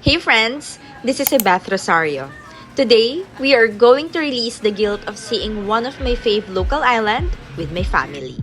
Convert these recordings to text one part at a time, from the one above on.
Hey friends, this is Ybeth Rosario. Today, we are going to release the guilt of seeing one of my fave local island with my family.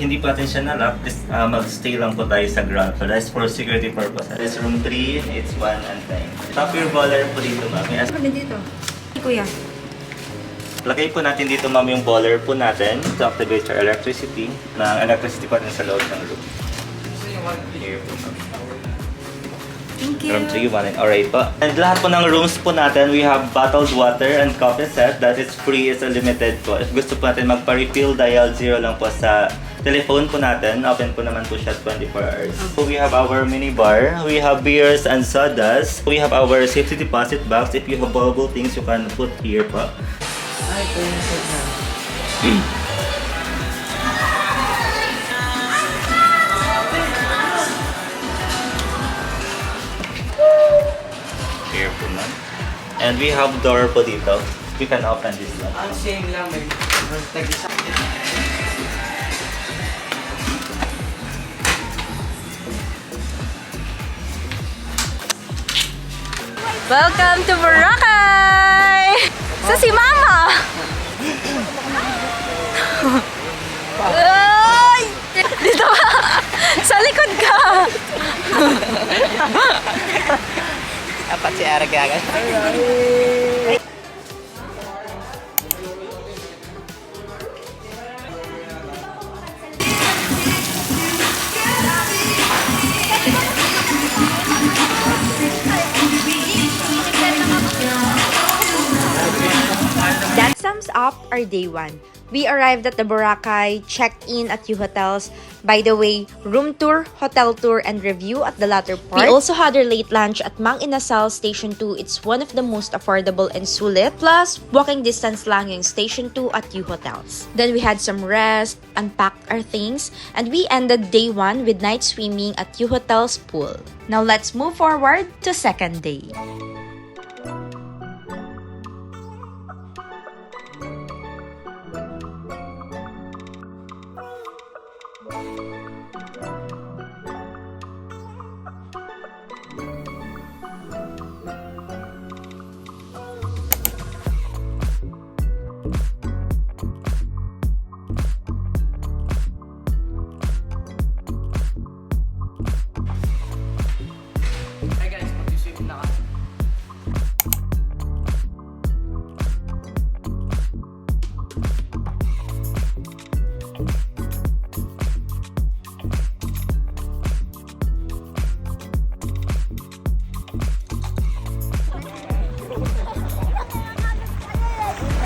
Hindi pa natin siya na-lock, mag-stay lang po tayo sa ground. So that's for security purposes. This room 3, it's 1 and 9. Top your baller po dito, ma'am. Ano dito? Kuya. Lagay po natin dito, ma'am, yung baller po natin to activate your electricity. Electricity pa rin sa loob ng room. Here po, ma'am. Thank you. Room 3, 1 and alright po. And lahat po ng rooms po natin, we have bottled water and coffee set that is free, is unlimited po. If gusto po natin magpa-refill, dial 0 lang po sa telephone po natin. Open po naman po siya 24 hours. So we have our mini bar. We have beers and sodas. We have our safety deposit box. If you have valuable things, you can put here po. Ay, ito yung set na. Here po ma'am. And we have door po dito. You can open this one. Ang same lang, may tag-isa. Welcome to Boracay! Sa si Mama! Ay! Dito ka! Sa likod ka! Dapat si Ara gagal. That sums up our day 1. We arrived at the Boracay, checked in at Hue Hotels. By the way, room tour, hotel tour, and review at the latter part. We also had our late lunch at Mang Inasal Station 2. It's one of the most affordable and sulit. Plus, walking distance lang yung Station 2 at Hue Hotels. Then we had some rest, unpacked our things, and we ended day 1 with night swimming at Hue Hotels pool. Now let's move forward to second day.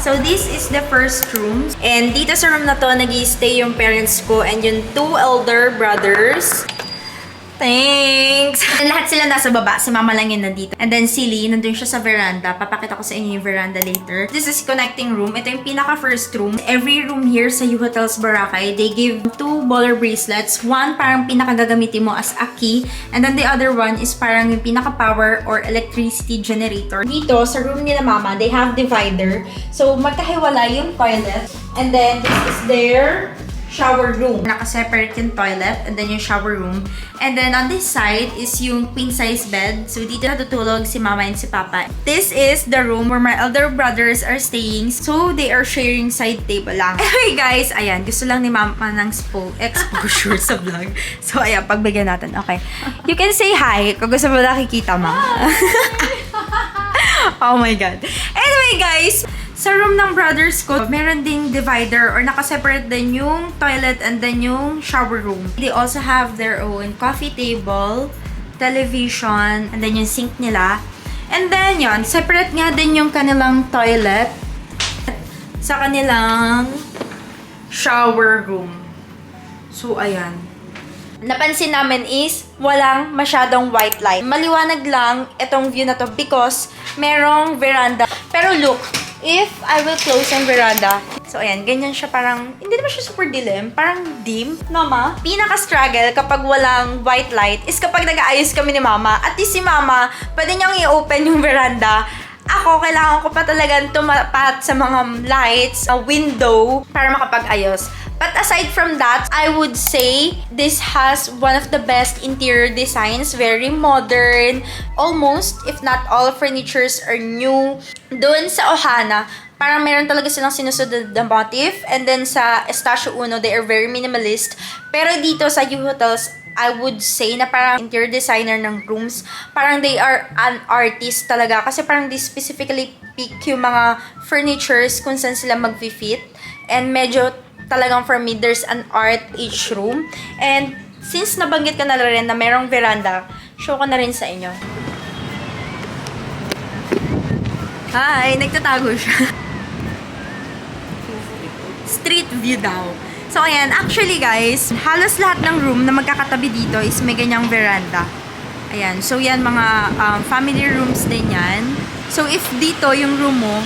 So this is the first room. And dito sa room na to, nag-i-stay yung parents ko and yung 2 elder brothers. Thanks! And lahat sila nasa baba. Si Mama lang yun nandito. And then si Lee, nandun siya sa veranda. Papakita ko sa inyo yung veranda later. This is connecting room. Ito yung pinaka-first room. Every room here sa Hue Hotel Boracay, they give 2 baller bracelets. One parang pinakagagamitin mo as a key. And then the other one is parang yung pinaka-power or electricity generator. Dito, sa room nila Mama, they have divider. So, magkahiwalay yung toilet. And then, this is their shower room. Naka-separate yung toilet and then yung shower room. And then on this side is yung queen size bed. So dito natutulog si Mama and si Papa. This is the room where my elder brothers are staying. So they are sharing side table lang. Anyway guys, ayan. Gusto lang ni Mama ng exposure sa vlog. So ayan, pagbigyan natin. Okay. You can say hi kung gusto mo nakikita, Ma. Oh my God. Anyway guys, sa room ng brothers ko, meron ding divider or nakaseparate din yung toilet and then yung shower room. They also have their own coffee table, television, and then yung sink nila. And then yun, separate nga din yung kanilang toilet sa kanilang shower room. So, ayan. Napansin namin is walang masyadong white light. Maliwanag lang itong view na to because merong veranda. Pero look, if I will close ang veranda, so ayan, ganyan siya parang, hindi naman siya super dilim, parang dim, no ma? Pinaka-struggle kapag walang white light is kapag nag-aayos kami ni Mama. At least si Mama, pwede niyang i-open yung veranda. Ako, kailangan ko pa talagang tumapat sa mga lights, a window, para makapag-ayos. But aside from that, I would say this has one of the best interior designs. Very modern. Almost, if not all, furnitures are new. Doon sa Ohana, parang meron talaga silang sinusunod na motif. And then sa Estacio Uno, they are very minimalist. Pero dito sa Hue Hotels, I would say na parang interior designer ng rooms, parang they are an artist talaga. Kasi parang they specifically pick yung mga furnitures kung saan sila mag-fit. And medyo talagang for me, there's an art each room. And since nabanggit ko na rin na merong veranda, show ko na rin sa inyo. Hi! Nagtatago siya. Street view daw. So, ayan. Actually, guys, halos lahat ng room na magkakatabi dito is may ganyang veranda. Ayan. So, yan, mga family rooms din yan. So, if dito yung room mo,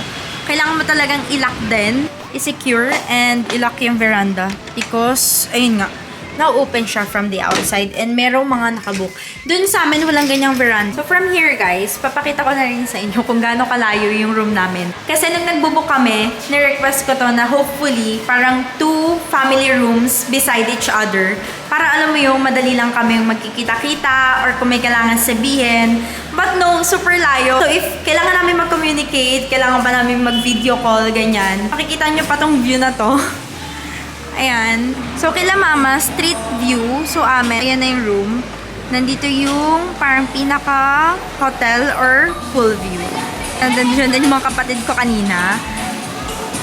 kailangan mo talagang i-lock din, i-secure, and i-lock yung veranda. Because, ayun nga, na-open siya from the outside and merong mga nakabook. Dun sa amin, walang ganyang veranda. So, from here, guys, papakita ko na rin sa inyo kung gaano kalayo yung room namin. Kasi nung nagbubook kami, ni-request ko to na hopefully, parang 2 family rooms beside each other. Para alam mo yung madali lang kami magkikita-kita or kung may kailangan sabihin. But no, super layo. So, if kailangan namin mag-communicate, kailangan ba namin mag-video call, ganyan. Makikita nyo pa tong view na to. Ayan. So, kila Mama, street view. So, amin, ayan na yung room. Nandito yung parang pinaka-hotel or full view. And then, yun din yung mga kapatid ko kanina.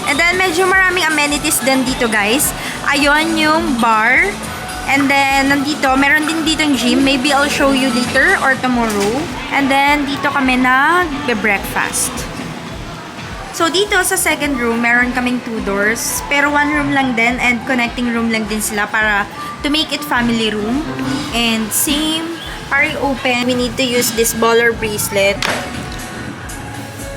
And then, medyo maraming amenities din dito, guys. Ayun yung bar. And then, nandito, meron din dito yung gym. Maybe I'll show you later or tomorrow. And then, dito kami nag-breakfast. So, dito sa second room, meron kaming 2 doors. Pero 1 room lang din and connecting room lang din sila para to make it family room. And same, para open, we need to use this baller bracelet.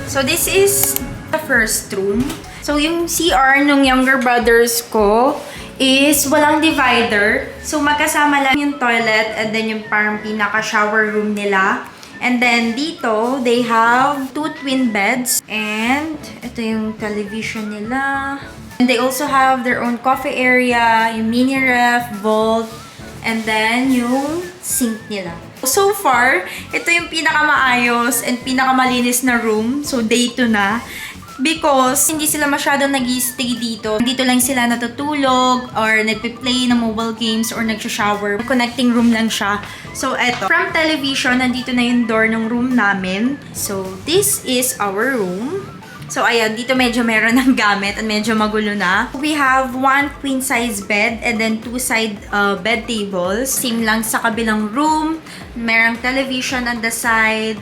So, this is the first room. So, yung CR nung younger brothers ko is walang divider. So, magkasama lang yung toilet and then yung parang pinaka-shower room nila. And then, dito, they have 2 twin beds. And, ito yung television nila. And they also have their own coffee area, yung mini ref, vault, and then yung sink nila. So far, ito yung pinakamaayos and pinakamalinis na room. So, day 2 na. Because, hindi sila masyadong nag-stay dito. Dito lang sila natutulog or nagpe-play ng mobile games or nagsha-shower. Connecting room lang siya. So, eto. From television, nandito na yung door ng room namin. So, this is our room. So, ayan. Dito medyo meron ng gamit at medyo magulo na. We have 1 queen-size bed and then 2 side bed tables. Same lang sa kabilang room. Merong television on the side.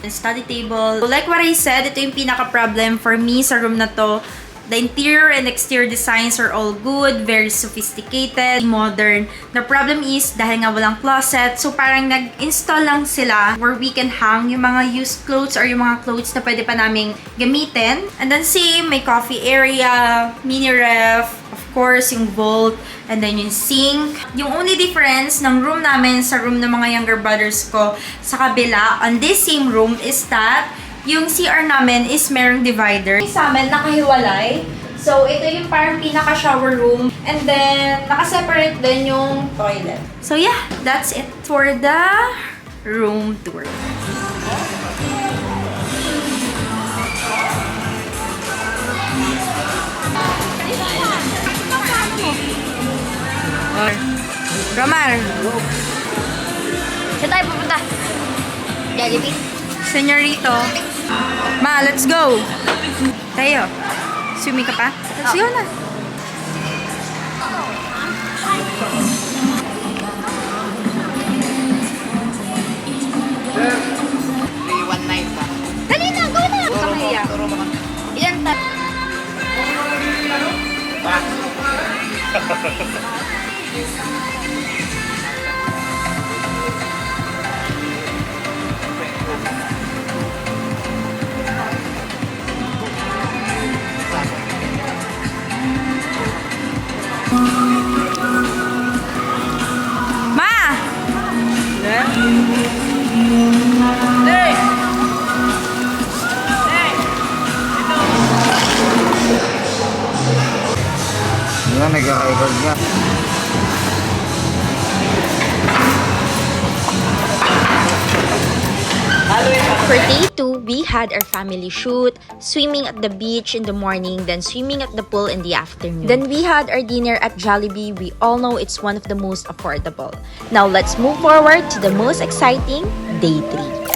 Study table. So, like what I said, ito yung pinaka-problem for me sa room na to. The interior and exterior designs are all good, very sophisticated, modern. The problem is, dahil nga walang closet, so parang nag-install lang sila where we can hang yung mga used clothes or yung mga clothes na pwede pa naming gamitin. And then same, may coffee area, mini ref, of course, yung vault, and then yung sink. Yung only difference ng room namin sa room ng mga younger brothers ko sa kabila, on this same room, is that yung CR namin is merong divider. Sa amin, nakahiwalay. So, ito yung parang pinaka-shower room. And then, nakaseparate din yung toilet. So, yeah. That's it for the room tour. Romar. Saan tayo pupunta? Jollibee? Senyorito. Ma, let's go. Tayo. Swimming ka pa? Let's go na. One night pa. Dali na, go na! Huwag ka mahiya. Ilan tayo? Ma! Wala, nag-record ka. For day 2, we had our family shoot, swimming at the beach in the morning, then swimming at the pool in the afternoon. Then we had our dinner at Jollibee. We all know it's one of the most affordable. Now let's move forward to the most exciting, day 3.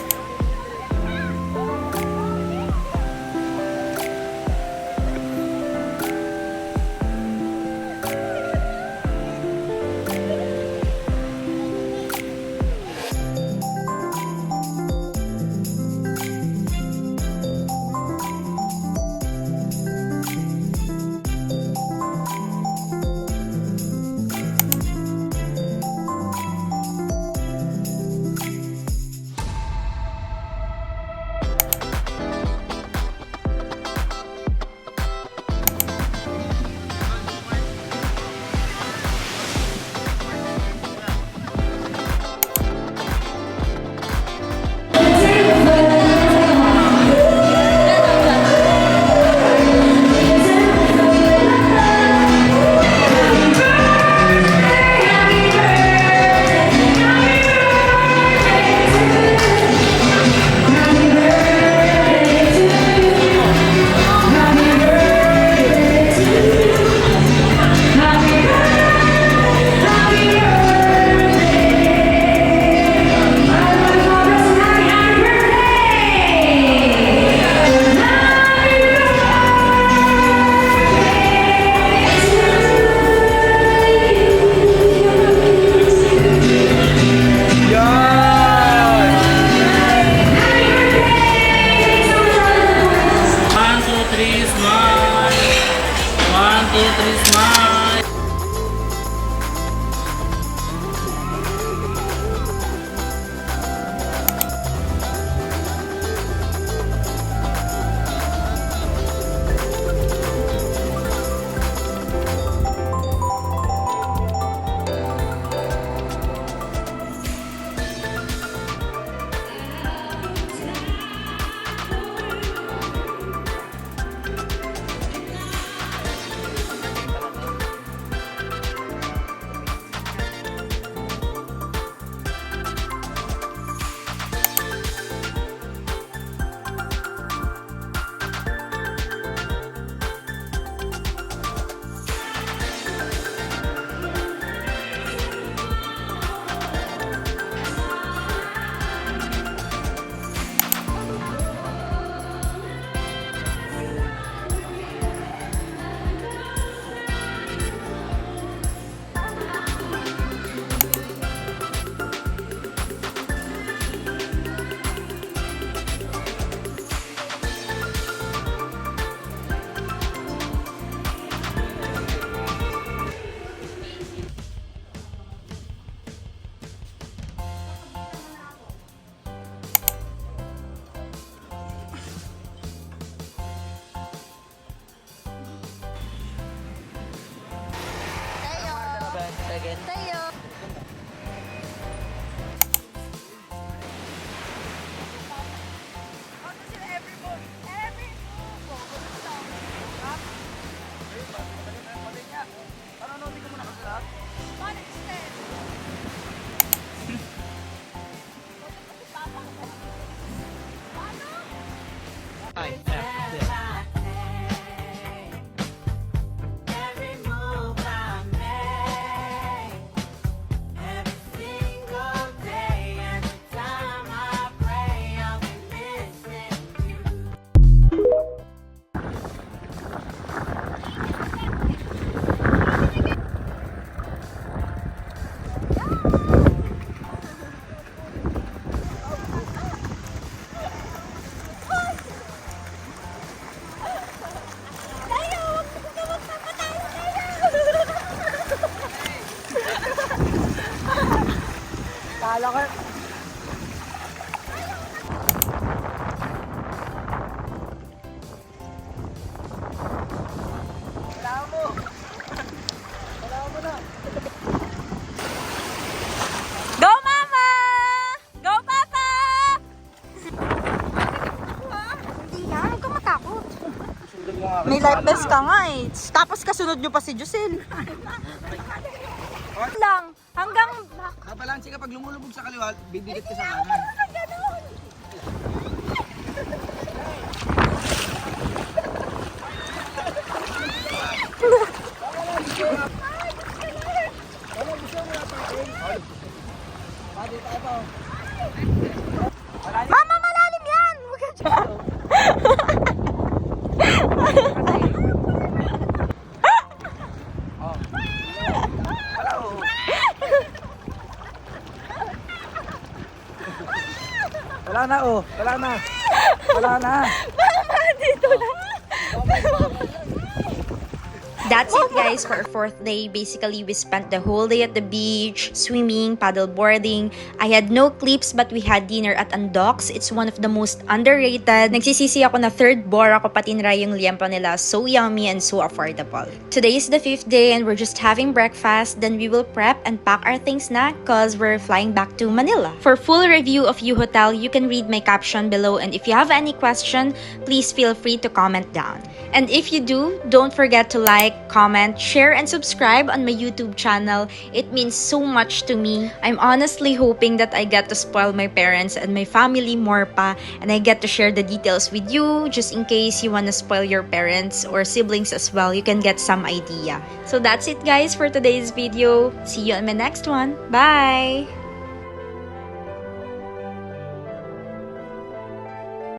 Sa'yo. Go, Mama! Go, Papa! Hindi na, huwag kang matakot. May life vest ka nga eh. Tapos kasunod nyo pa si Jusel. Lang, hanggang... Kabalansi ka pag lumulubog sa kaliwa, bibigit ka sa kanan. Mama, malalim yan! Huwag ka dyan. Wala na oh, wala na. Wala na. Mama, dito lang. That's it guys for our fourth day. Basically, we spent the whole day at the beach, swimming, paddle boarding. I had no clips but we had dinner at Andox. It's one of the most underrated. Nagsisisi ako na third bora ko pati nila yung liempo nila. So yummy and so affordable. Today is the fifth day and we're just having breakfast. Then we will prep and pack our things na cause we're flying back to Manila. For full review of Hue Hotel, you can read my caption below, and if you have any question, please feel free to comment down. And if you do, don't forget to like, comment, share, and subscribe on my YouTube channel. It means so much to me. I'm honestly hoping that I get to spoil my parents and my family more pa, and I get to share the details with you just in case you wanna spoil your parents or siblings as well. You can get some idea. So that's it guys for today's video. See you on my next one. Bye!